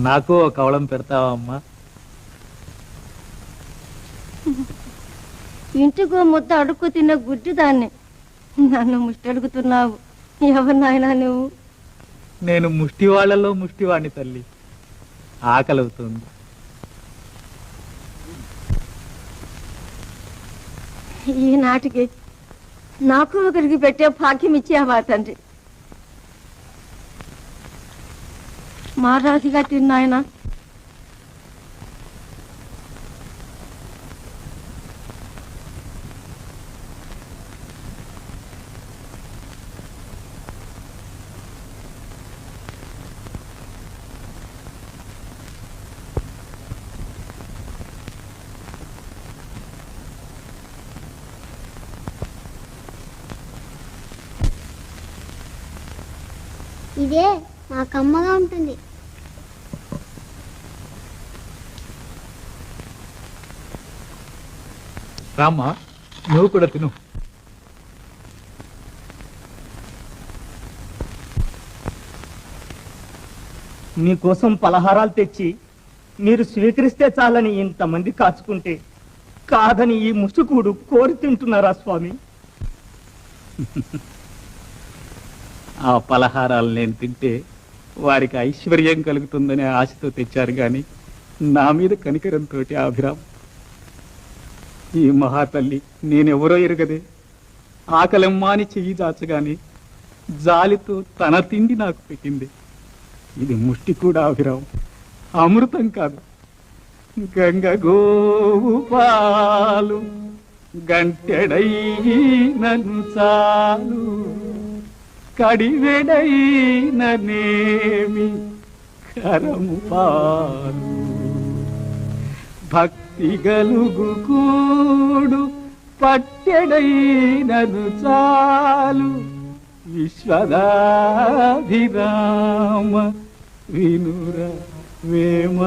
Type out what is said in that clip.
నాకు ఒక కవళం పెడతావా అమ్మా? ఇంటికో ముద్ద అడుక్కు తిన్న గుడ్డి దాన్ని నన్ను ముష్టి అడుగుతున్నావు. ఎవరు నాయనా నువ్వు? నేను ముష్టి వాళ్ళలో ముష్టివాణ్ణి తల్లి. ఆకలవుతుంది. ఈనాటికి నాకు ఒకరికి పెట్టే భాగ్యం ఇచ్చావా తండ్రి? మారాదిగా తిన్నాయనా. ఇదే నా కమ్మగా ఉంటుంది. రామ్మా, నువ్వు కూడా తిను. మీకోసం పలహారాలు తెచ్చి మీరు స్వీకరిస్తే చాలని ఇంతమంది కాచుకుంటే కాదని ఈ ముసుకుడు కోరి తింటున్నారా స్వామి? ఆ పలహారాలు నేను తింటే వారికి ఐశ్వర్యం కలుగుతుందనే ఆశతో తెచ్చారు గాని నా మీద కనికరంతో అభిరామ్. ఈ మహాతల్లి నేనెవరో ఎరగదే ఆకలమ్మాని చెయ్యి దాచగాని జాలితో తన తిండి నాకు పెట్టింది. ఇది ముష్టి కూడా అభిరామ్, అమృతం కాదు. గంగ గోవు పాలు గంటెడైనను చాలు, కడివెడైననేమి కరము పాలు, భక్తి గలుగు కూడు పట్టెడైనను చాలు, విశ్వదాభిరామ వినుర వేమ.